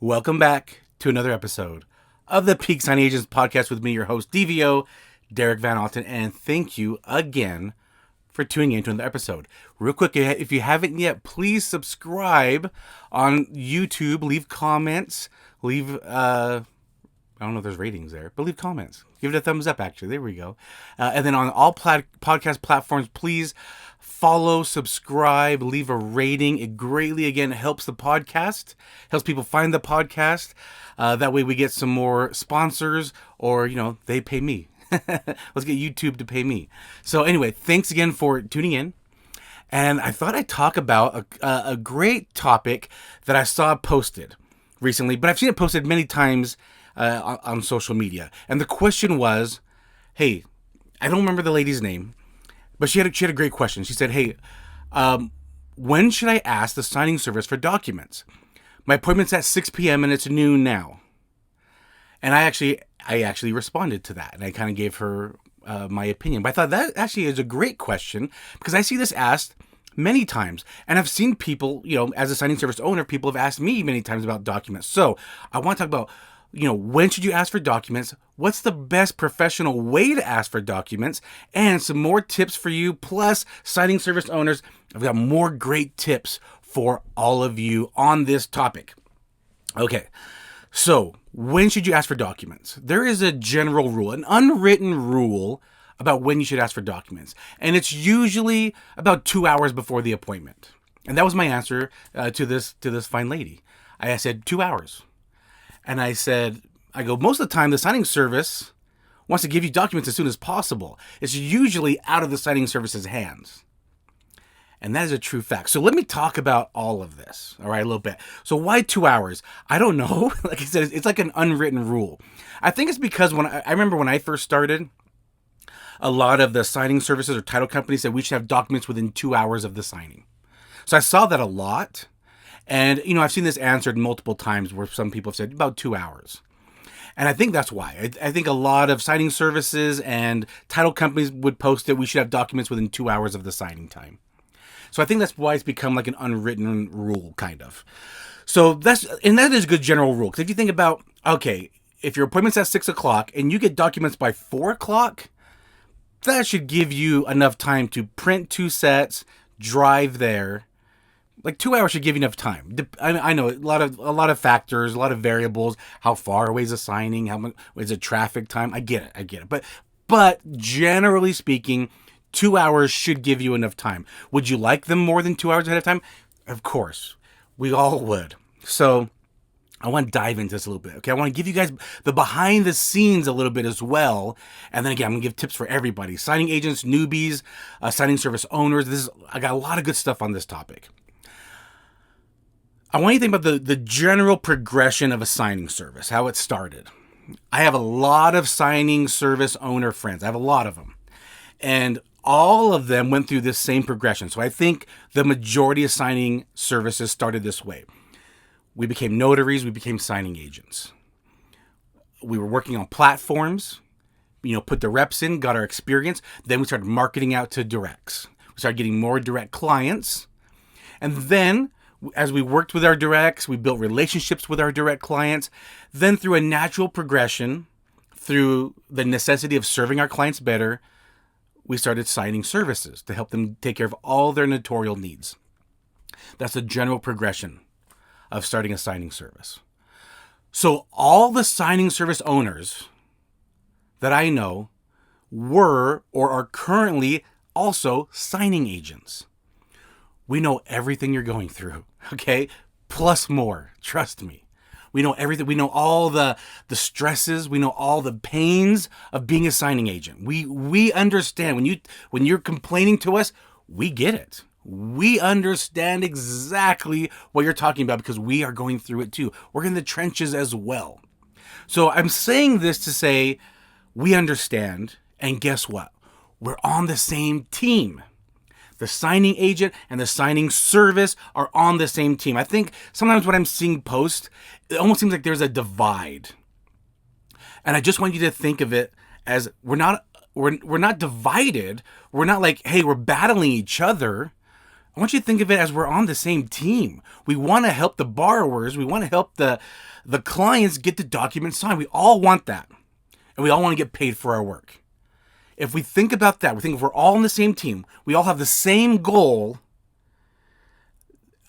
Welcome back to another episode of the Peak Signing Agents podcast with me, your host, DVO, Derek Van Alten, and thank you again for tuning in to another episode. Real quick, if you haven't yet, please subscribe on YouTube, leave comments, I don't know if there's ratings there, but leave comments. Give it a thumbs up, actually. There we go. And then on all podcast platforms, please follow, subscribe, leave a rating. It greatly, again, helps the podcast, helps people find the podcast. That way we get some more sponsors or, they pay me. Let's get YouTube to pay me. So anyway, thanks again for tuning in. And I thought I'd talk about a great topic that I saw posted recently, but I've seen it posted many times on social media. And the question was, hey, I don't remember the lady's name, but she had a great question. She said, hey, when should I ask the signing service for documents? My appointment's at 6 p.m. and it's noon now. And I actually responded to that, and I kind of gave her my opinion. But I thought that actually is a great question because I see this asked many times. And I've seen people, as a signing service owner, people have asked me many times about documents. So I want to talk about, when should you ask for documents? What's the best professional way to ask for documents? And some more tips for you, plus signing service owners. I've got more great tips for all of you on this topic. Okay, so when should you ask for documents? There is a general rule, an unwritten rule about when you should ask for documents. And it's usually about 2 hours before the appointment. And that was my answer to this fine lady. I said 2 hours. And I go, most of the time, the signing service wants to give you documents as soon as possible. It's usually out of the signing service's hands. And that is a true fact. So let me talk about all of this, all right, a little bit. So why 2 hours? I don't know. Like I said, it's like an unwritten rule. I think it's because I remember when I first started, a lot of the signing services or title companies said we should have documents within 2 hours of the signing. So I saw that a lot. And, I've seen this answered multiple times where some people have said about 2 hours. And I think that's why. I think a lot of signing services and title companies would post that we should have documents within 2 hours of the signing time. So I think that's why it's become like an unwritten rule, kind of. So that is a good general rule. Because if you think about, okay, if your appointment's at 6 o'clock and you get documents by 4 o'clock, that should give you enough time to print 2 sets, drive there. Like 2 hours should give you enough time. I know a lot of factors, a lot of variables. How far away is the signing? How much is it traffic time? I get it. But generally speaking, 2 hours should give you enough time. Would you like them more than 2 hours ahead of time? Of course, we all would. So I want to dive into this a little bit. Okay, I want to give you guys the behind the scenes a little bit as well. And then again, I'm gonna give tips for everybody: signing agents, newbies, signing service owners. I got a lot of good stuff on this topic. I want you to think about the general progression of a signing service, how it started. I have a lot of signing service owner friends. I have a lot of them. And all of them went through this same progression. So I think the majority of signing services started this way. We became notaries. We became signing agents. We were working on platforms, put the reps in, got our experience. Then we started marketing out to directs. We started getting more direct clients. And then as we worked with our directs, we built relationships with our direct clients. Then through a natural progression, through the necessity of serving our clients better, we started signing services to help them take care of all their notarial needs. That's a general progression of starting a signing service. So all the signing service owners that I know were or are currently also signing agents. We know everything you're going through, okay? Plus more, trust me. We know everything. We know all the stresses. We know all the pains of being a signing agent. We understand. When you're complaining to us, we get it. We understand exactly what you're talking about because we are going through it too. We're in the trenches as well. So I'm saying this to say we understand, and guess what? We're on the same team. The signing agent and the signing service are on the same team. I think sometimes when I'm seeing posts, it almost seems like there's a divide. And I just want you to think of it as we're not divided. We're not like, hey, we're battling each other. I want you to think of it as we're on the same team. We want to help the borrowers. We want to help the clients get the documents signed. We all want that. And we all want to get paid for our work. If we think about that, we think if we're all on the same team, we all have the same goal,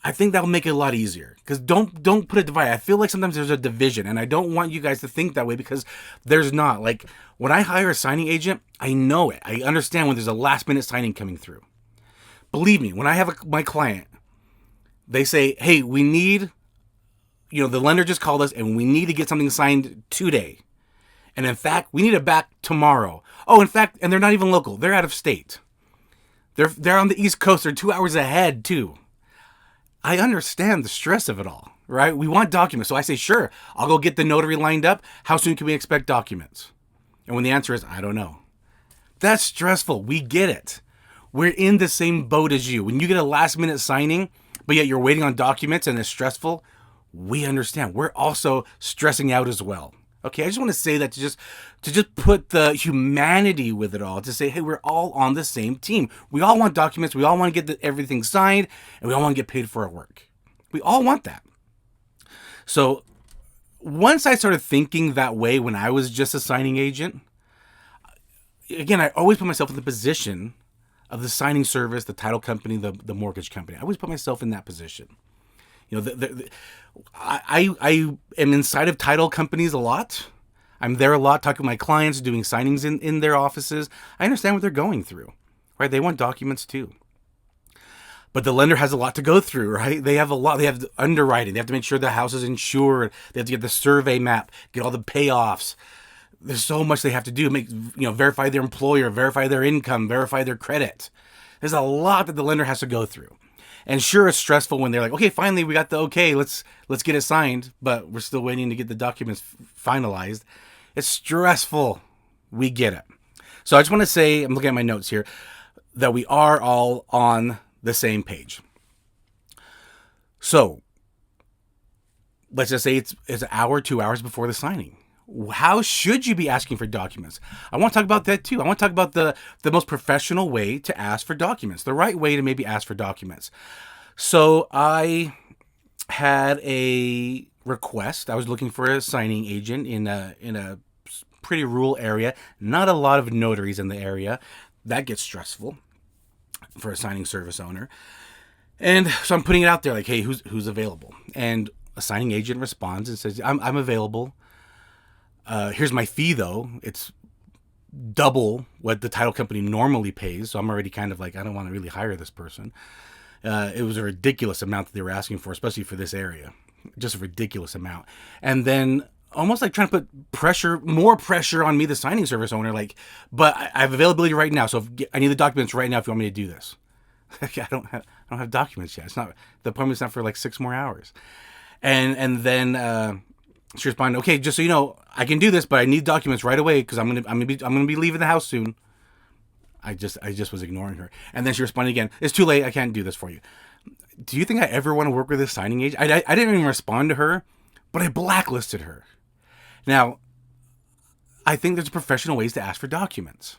I think that will make it a lot easier. Because don't put a divide. I feel like sometimes there's a division, and I don't want you guys to think that way because there's not. Like, when I hire a signing agent, I know it. I understand when there's a last-minute signing coming through. Believe me, when I have my client, they say, hey, we need, the lender just called us, and we need to get something signed today. And in fact, we need it back tomorrow. Oh, in fact, and they're not even local. They're out of state. They're on the East Coast. They're 2 hours ahead, too. I understand the stress of it all, right? We want documents. So I say, sure, I'll go get the notary lined up. How soon can we expect documents? And when the answer is, I don't know. That's stressful. We get it. We're in the same boat as you. When you get a last minute signing, but yet you're waiting on documents and it's stressful, we understand. We're also stressing out as well. Okay, I just want to say that to just put the humanity with it all, to say, hey, we're all on the same team. We all want documents. We all want to get everything signed, and we all want to get paid for our work. We all want that. So once I started thinking that way when I was just a signing agent, again, I always put myself in the position of the signing service, the title company, the mortgage company. I always put myself in that position. I am inside of title companies a lot. I'm there a lot, talking to my clients, doing signings in their offices. I understand what they're going through, right? They want documents too. But the lender has a lot to go through, right? They have a lot. They have underwriting. They have to make sure the house is insured. They have to get the survey map, get all the payoffs. There's so much they have to do. Verify their employer, verify their income, verify their credit. There's a lot that the lender has to go through. And sure, it's stressful when they're like, okay, finally we got the okay, let's get it signed, but we're still waiting to get the documents finalized. It's stressful. We get it. So I just want to say, I'm looking at my notes here, that we are all on the same page. So let's just say it's an hour, 2 hours before the signing. How should you be asking for documents? I want to talk about that too. I want to talk about the most professional way to ask for documents, the right way to maybe ask for documents. So I had a request. I was looking for a signing agent in a pretty rural area. Not a lot of notaries in the area. That gets stressful for a signing service owner. And so I'm putting it out there like, hey, who's available? And a signing agent responds and says, I'm available. Here's my fee, though. It's double what the title company normally pays. So I'm already kind of like, I don't want to really hire this person. It was a ridiculous amount that they were asking for, especially for this area. Just a ridiculous amount. And then almost like trying to put more pressure on me, the signing service owner, like, but I have availability right now. So I need the documents right now if you want me to do this. I don't have documents yet. The appointment's not for like 6 more hours. And then, she responded, okay, just so you know, I can do this, but I need documents right away because I'm gonna be leaving the house soon. I just was ignoring her. And then she responded again, it's too late, I can't do this for you. Do you think I ever want to work with this signing agent? I didn't even respond to her, but I blacklisted her. Now, I think there's professional ways to ask for documents.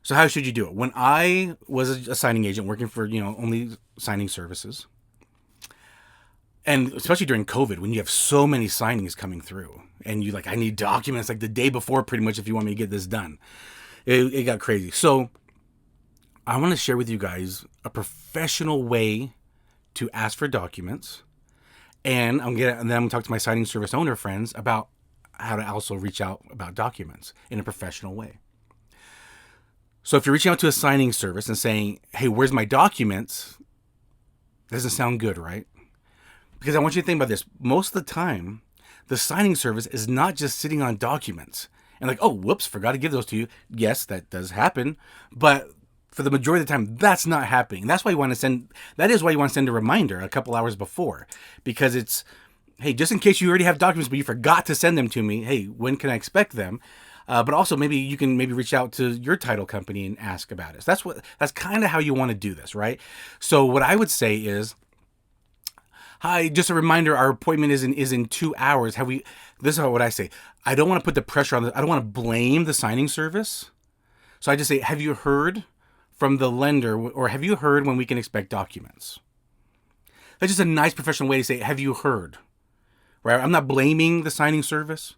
So how should you do it? When I was a signing agent working for, only signing services, and especially during COVID, when you have so many signings coming through, and you I need documents like the day before, pretty much, if you want me to get this done. It got crazy. So I want to share with you guys a professional way to ask for documents, and then I'm gonna talk to my signing service owner friends about how to also reach out about documents in a professional way. So if you're reaching out to a signing service and saying, "Hey, where's my documents?" Doesn't sound good, right? Because I want you to think about this. Most of the time, the signing service is not just sitting on documents and like, oh, whoops, forgot to give those to you. Yes, that does happen. But for the majority of the time, that's not happening. That is why you want to send a reminder a couple hours before. Because it's, hey, just in case you already have documents, but you forgot to send them to me, hey, when can I expect them? But also maybe you can reach out to your title company and ask about it. So that's kind of how you want to do this, right? So what I would say is, hi, just a reminder, our appointment is in 2 hours. This is what I say. I don't want to put the pressure on I don't want to blame the signing service. So I just say, have you heard from the lender, or have you heard when we can expect documents? That's just a nice professional way to say, have you heard? Right? I'm not blaming the signing service.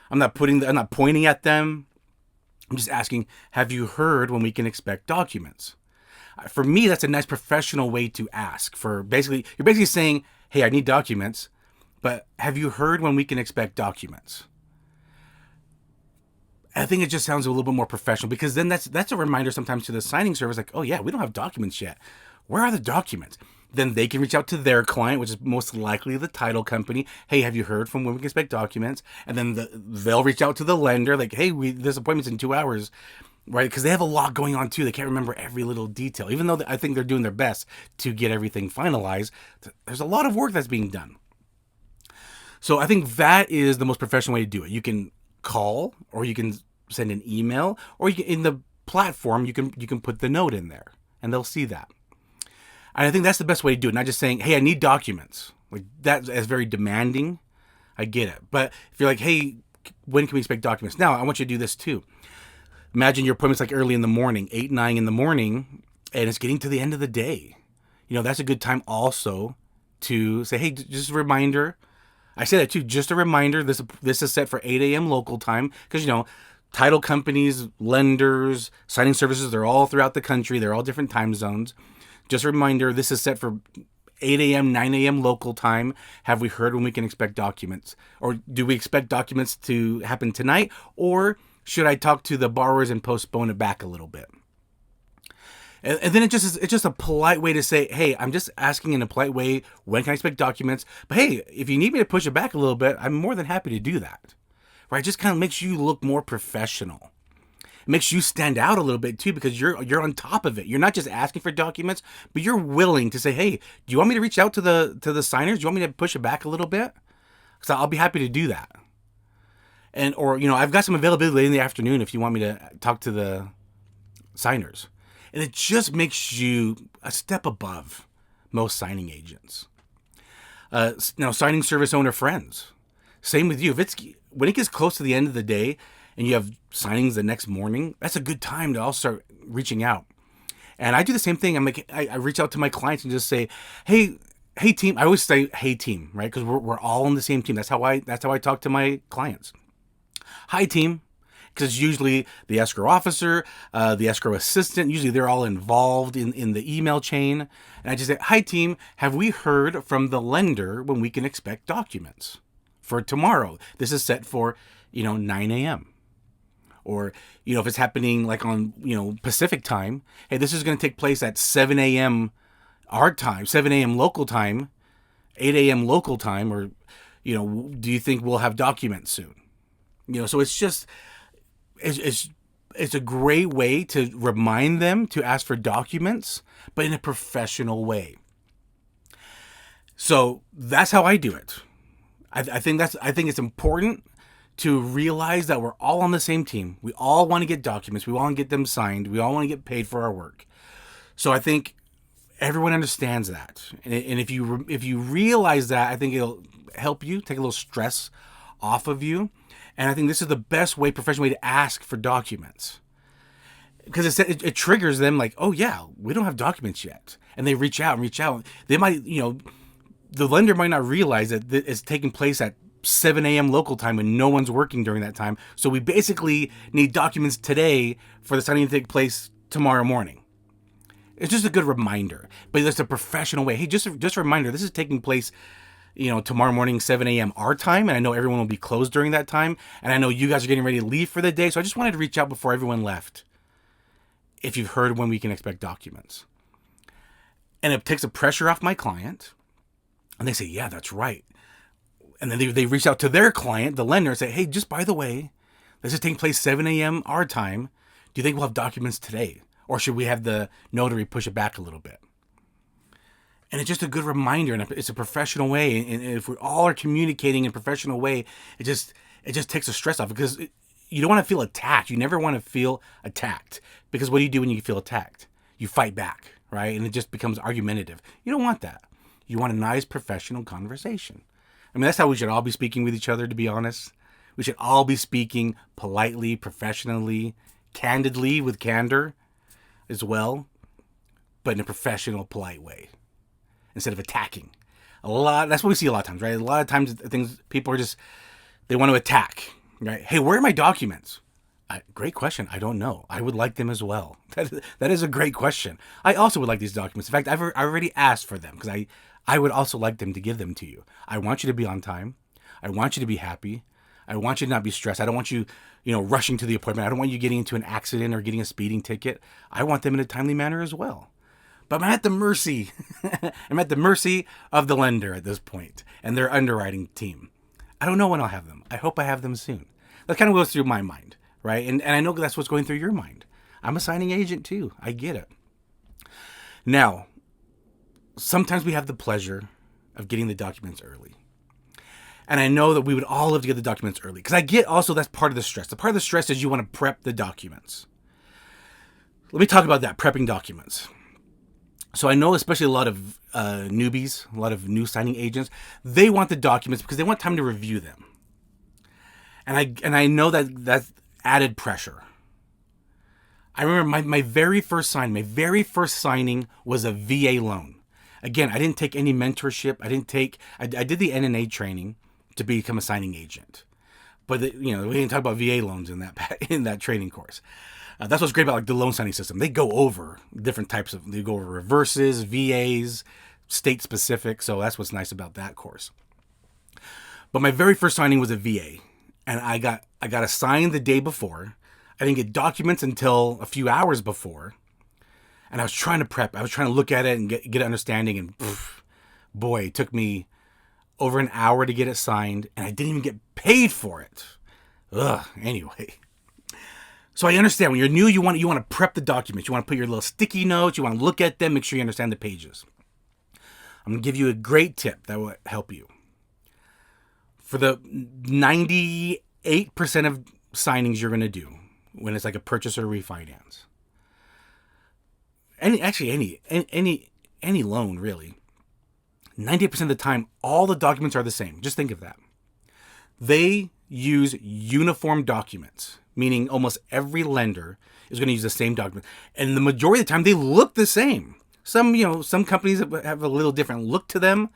I'm not pointing at them. I'm just asking, have you heard when we can expect documents? For me, that's a nice professional way to ask. You're basically saying, hey, I need documents, but have you heard when we can expect documents? I think it just sounds a little bit more professional, because then that's a reminder sometimes to the signing service, like, oh yeah, we don't have documents yet. Where are the documents? Then they can reach out to their client, which is most likely the title company. Hey, have you heard from when we can expect documents? And then they'll reach out to the lender, like, hey, this appointment's in 2 hours, right? Because they have a lot going on too. They can't remember every little detail. Even though I think they're doing their best to get everything finalized, there's a lot of work that's being done. So I think that is the most professional way to do it. You can call, or you can send an email, or in the platform, you can put the note in there, and they'll see that. And I think that's the best way to do it. Not just saying, hey, I need documents. Like, that is very demanding. I get it. But if you're like, hey, when can we expect documents? Now, I want you to do this too. Imagine your appointment's like early in the morning, 8, 9 in the morning, and it's getting to the end of the day. That's a good time also to say, hey, just a reminder. I say that too, just a reminder. This is set for 8 a.m. local time, because, title companies, lenders, signing services, they're all throughout the country. They're all different time zones. Just a reminder, this is set for 8 a.m., 9 a.m. local time. Have we heard when we can expect documents? Or do we expect documents to happen tonight? Or should I talk to the borrowers and postpone it back a little bit? And then it's just a polite way to say, hey, I'm just asking in a polite way, when can I expect documents? But hey, if you need me to push it back a little bit, I'm more than happy to do that. Right? It just kind of makes you look more professional. It makes you stand out a little bit too, because you're on top of it. You're not just asking for documents, but you're willing to say, hey, do you want me to reach out to the signers? Do you want me to push it back a little bit? Because I'll be happy to do that. Or I've got some availability late in the afternoon if you want me to talk to the signers. And it just makes you a step above most signing agents. Now, signing service owner friends, same with you. When it gets close to the end of the day and you have signings the next morning, that's a good time to all start reaching out. And I do the same thing. I reach out to my clients and just say, hey team. I always say, hey team, right? Because we're all on the same team. That's how I talk to my clients. Hi team. Because it's usually the escrow officer, the escrow assistant. Usually they're all involved in the email chain. And I just say, hi team, have we heard from the lender when we can expect documents for tomorrow? This is set for, 9 a.m. Or, if it's happening like on, Pacific time, hey, this is going to take place at 7 a.m. our time, 7 a.m. local time, 8 a.m. local time, or, do you think we'll have documents soon? So it's just... It's a great way to remind them to ask for documents, but in a professional way. So that's how I do it. I think it's important to realize that we're all on the same team. We all want to get documents. We all want to get them signed. We all want to get paid for our work. So I think everyone understands that. And if you realize that, I think it'll help you take a little stress off of you. And I think this is the best way, professional way, to ask for documents. Because it triggers them like, oh yeah, we don't have documents yet. And they reach out. They might, the lender might not realize that it's taking place at 7 a.m. local time when no one's working during that time. So we basically need documents today for the signing to take place tomorrow morning. It's just a good reminder. But it's a professional way. Hey, just a reminder, this is taking place tomorrow morning, 7 a.m. our time. And I know everyone will be closed during that time. And I know you guys are getting ready to leave for the day. So I just wanted to reach out before everyone left. If you've heard when we can expect documents. And it takes the pressure off my client. And they say, yeah, that's right. And then they reach out to their client, the lender, and say, hey, just by the way, this is taking place 7 a.m. our time. Do you think we'll have documents today? Or should we have the notary push it back a little bit? And it's just a good reminder, and it's a professional way. And if we all are communicating in a professional way, it just takes the stress off, because you don't want to feel attacked. You never want to feel attacked, because what do you do when you feel attacked? You fight back, right? And it just becomes argumentative. You don't want that. You want a nice professional conversation. I mean, that's how we should all be speaking with each other, to be honest. We should all be speaking politely, professionally, candidly, with candor as well. but in a professional, polite way instead of attacking. That's what we see a lot of times, right? A lot of times people are just, they want to attack, right? Hey, where are my documents? Great question. I don't know. I would like them as well. That is a great question. I also would like these documents. In fact, I already asked for them because I would also like them to give them to you. I want you to be on time. I want you to be happy. I want you to not be stressed. I don't want you, rushing to the appointment. I don't want you getting into an accident or getting a speeding ticket. I want them in a timely manner as well. But I'm at the mercy. I'm at the mercy of the lender at this point and their underwriting team. I don't know when I'll have them. I hope I have them soon. That kind of goes through my mind. Right? And I know that's what's going through your mind. I'm a signing agent too. I get it. Now, sometimes we have the pleasure of getting the documents early. And I know that we would all love to get the documents early. Because I get also that's part of the stress. The part of the stress is you want to prep the documents. Let me talk about that, prepping documents. So I know especially a lot of newbies, a lot of new signing agents, they want the documents because they want time to review them. And I know that's added pressure. I remember my very first signing was a VA loan. Again, I didn't take any mentorship. I did the NNA training to become a signing agent. But we didn't talk about VA loans in that training course. That's what's great about the loan signing system. They go over different types they go over reverses, VAs, state specific. So that's what's nice about that course. But my very first signing was a VA. And I got assigned the day before. I didn't get documents until a few hours before. And I was trying to prep. I was trying to look at it and get an understanding. And boy, it took me over an hour to get it signed. And I didn't even get paid for it. Anyway. So I understand when you're new, you want to prep the documents. You want to put your little sticky notes. You want to look at them, make sure you understand the pages. I'm going to give you a great tip that will help you. For the 98% of signings you're going to do when it's like a purchase or refinance, any loan really, 98% of the time, all the documents are the same. Just think of that. They use uniform documents, meaning almost every lender is going to use the same document. And the majority of the time, they look the same. Some companies have a little different look to them,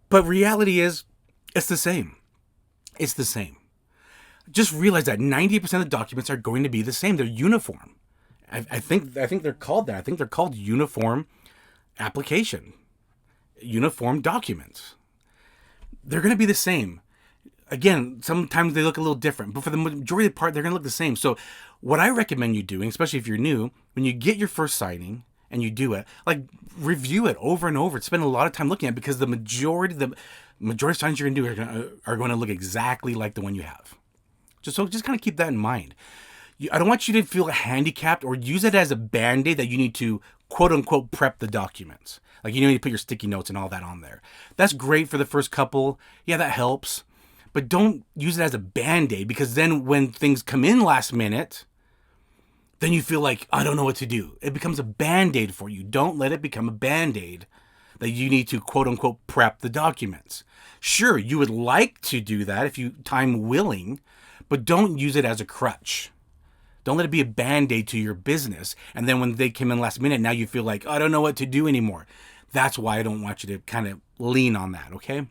but reality is it's the same. It's the same. Just realize that 90% of the documents are going to be the same. They're uniform. I think they're called that. I think they're called uniform application, uniform documents. They're going to be the same. Again, sometimes they look a little different, but for the majority of the part, they're going to look the same. So what I recommend you doing, especially if you're new, when you get your first signing and you do it, like review it over and over. Spend a lot of time looking at it because the majority of signings you're going to do are going to look exactly like the one you have. Just kind of keep that in mind. I don't want you to feel handicapped or use it as a Band-Aid that you need to quote unquote prep the documents. Like you need to put your sticky notes and all that on there. That's great for the first couple. Yeah, that helps. But don't use it as a Band-Aid because then when things come in last minute, then you feel like, I don't know what to do. It becomes a Band-Aid for you. Don't let it become a Band-Aid that you need to quote unquote prep the documents. Sure, you would like to do that if you time willing, but don't use it as a crutch. Don't let it be a Band-Aid to your business. And then when they come in last minute, now you feel like, I don't know what to do anymore. That's why I don't want you to kind of lean on that, okay?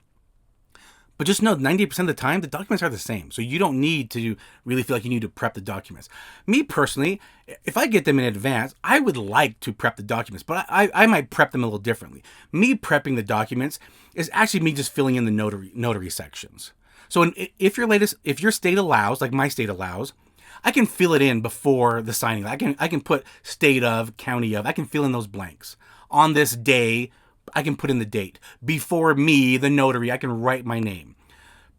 But just know 90% of the time, the documents are the same. So you don't need to really feel like you need to prep the documents. Me personally, if I get them in advance, I would like to prep the documents, but I might prep them a little differently. Me prepping the documents is actually me just filling in the notary sections. So if your state allows, like my state allows, I can fill it in before the signing. I can put state of, county of, I can fill in those blanks. On this day, I can put in the date. Before me, the notary, I can write my name.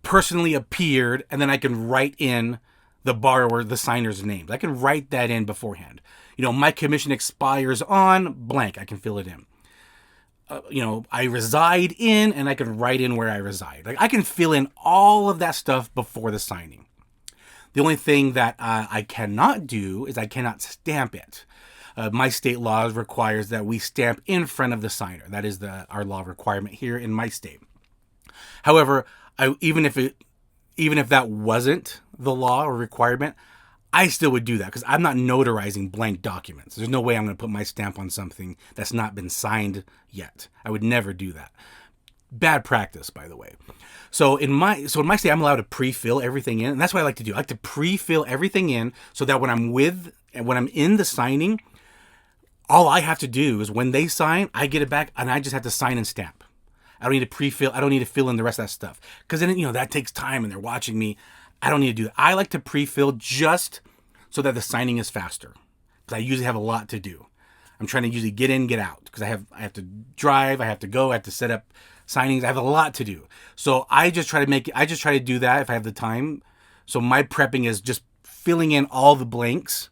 Personally appeared, and then I can write in the borrower, the signer's name. I can write that in beforehand. My commission expires on blank. I can fill it in. I reside in, and I can write in where I reside. Like I can fill in all of that stuff before the signing. The only thing that I cannot do is I cannot stamp it. My state law requires that we stamp in front of the signer. That is our law requirement here in my state. However, even if that wasn't the law or requirement, I still would do that because I'm not notarizing blank documents. There's no way I'm going to put my stamp on something that's not been signed yet. I would never do that. Bad practice, by the way. So in my state, I'm allowed to pre-fill everything in, and that's what I like to do. I like to pre-fill everything in so that when I'm in the signing, all I have to do is when they sign, I get it back, and I just have to sign and stamp. I don't need to pre-fill. I don't need to fill in the rest of that stuff because then that takes time, and they're watching me. I don't need to do that. I like to pre-fill just so that the signing is faster because I usually have a lot to do. I'm trying to usually get in, get out because I have to drive, I have to go, I have to set up signings. I have a lot to do. So I just try to do that if I have the time. So my prepping is just filling in all the blanks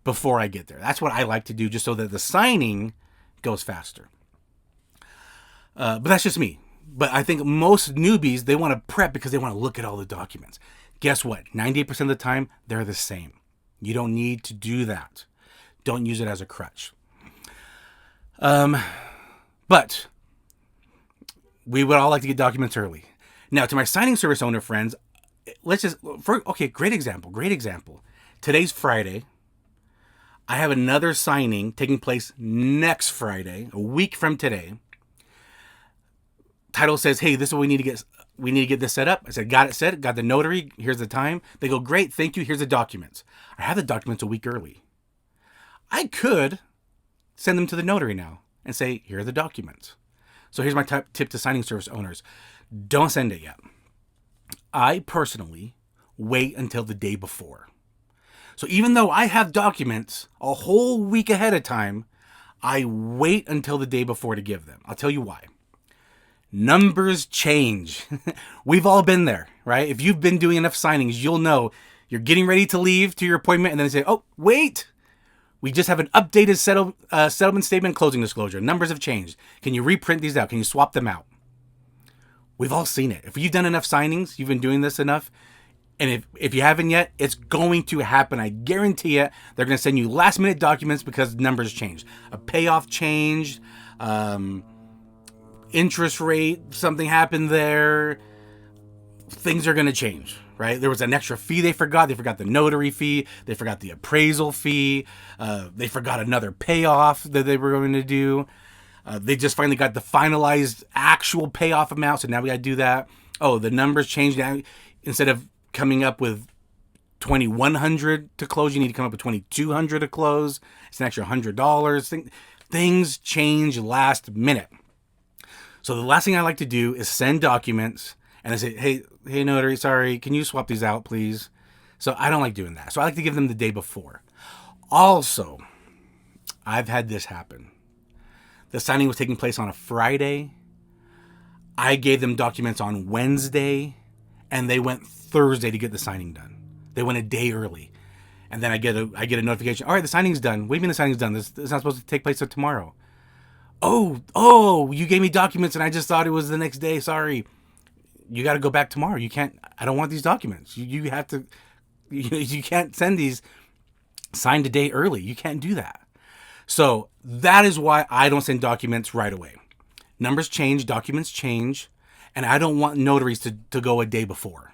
before I get there. That's what I like to do just so that the signing goes faster. But that's just me. But I think most newbies, they want to prep because they want to look at all the documents. Guess what? 98% of the time, they're the same. You don't need to do that. Don't use it as a crutch. But we would all like to get documents early. Now, to my signing service owner friends, great example. Today's Friday. I have another signing taking place next Friday, a week from today. Title says, hey, this is what we need to get this set up. I said, got it set, got the notary, here's the time. They go, great, thank you, here's the documents. I have the documents a week early. I could send them to the notary now and say, here are the documents. So here's my tip to signing service owners. Don't send it yet. I personally wait until the day before. So even though I have documents a whole week ahead of time, I wait until the day before to give them. I'll tell you why. Numbers change. We've all been there, right? If you've been doing enough signings, you'll know you're getting ready to leave to your appointment and then they say, oh, wait. We just have an updated settlement statement, closing disclosure. Numbers have changed. Can you reprint these out? Can you swap them out? We've all seen it. If you've done enough signings, you've been doing this enough, and if you haven't yet, it's going to happen. I guarantee it. They're going to send you last minute documents because numbers changed. A payoff changed, interest rate, something happened there. Things are going to change. Right? There was an extra fee they forgot. They forgot the notary fee. They forgot the appraisal fee. They forgot another payoff that they were going to do. They just finally got the finalized actual payoff amount. So now we got to do that. Oh, the numbers changed now. Instead of coming up with $2,100 to close, you need to come up with $2,200 to close. It's an extra $100. Things change last minute. So the last thing I like to do is send documents and I say, hey, notary, sorry, can you swap these out, please? So I don't like doing that. So I like to give them the day before. Also, I've had this happen. The signing was taking place on a Friday. I gave them documents on Wednesday, and they went Thursday to get the signing done. They went a day early. And then I get a notification. All right, the signing's done. What do you mean the signing's done? This is not supposed to take place until tomorrow. Oh, you gave me documents, and I just thought it was the next day. Sorry. You got to go back tomorrow. You can't. I don't want these documents. You have to. You can't send these signed a day early. You can't do that. So that is why I don't send documents right away. Numbers change, documents change, and I don't want notaries to go a day before.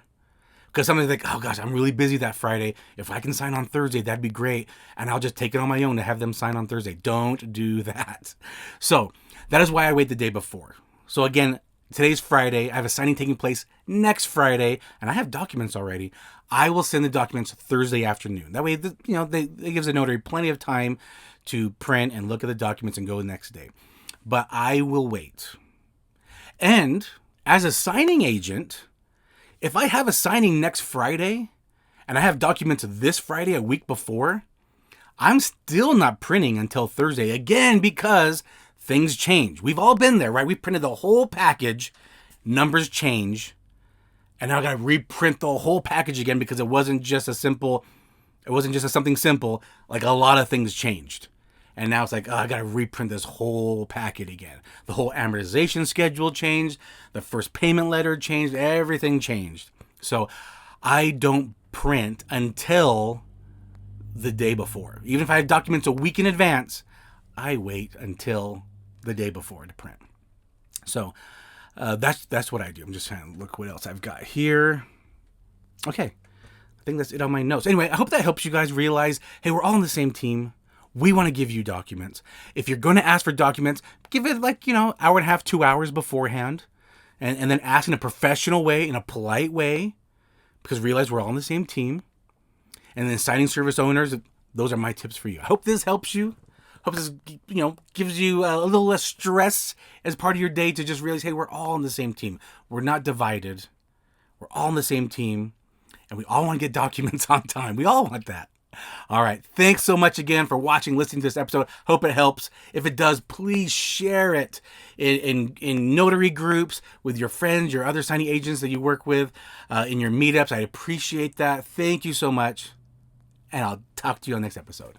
Because somebody's like, oh gosh, I'm really busy that Friday. If I can sign on Thursday, that'd be great. And I'll just take it on my own to have them sign on Thursday. Don't do that. So that is why I wait the day before. So again, today's Friday. I have a signing taking place next Friday, and I have documents already. I will send the documents Thursday afternoon. That way, it gives the notary plenty of time to print and look at the documents and go the next day. But I will wait. And as a signing agent, if I have a signing next Friday and I have documents this Friday a week before, I'm still not printing until Thursday. Again, because things change. We've all been there, right? We printed the whole package, numbers change, and now I got to reprint the whole package again because it wasn't just something simple. Like a lot of things changed. And now it's like, I got to reprint this whole packet again. The whole amortization schedule changed. The first payment letter changed. Everything changed. So I don't print until the day before. Even if I have documents a week in advance, I wait until the day before to print. So that's what I do. I'm just trying to look what else I've got here. Okay. I think that's it on my notes. Anyway, I hope that helps you guys realize, hey, we're all on the same team. We want to give you documents. If you're going to ask for documents, give it hour and a half, 2 hours beforehand. And then ask in a professional way, in a polite way, because realize we're all on the same team. And then signing service owners, those are my tips for you. I hope this helps you. Hope this, gives you a little less stress as part of your day to just realize, hey, we're all on the same team. We're not divided. We're all on the same team. And we all want to get documents on time. We all want that. All right. Thanks so much again for watching, listening to this episode. Hope it helps. If it does, please share it in notary groups with your friends, your other signing agents that you work with, in your meetups. I appreciate that. Thank you so much. And I'll talk to you on the next episode.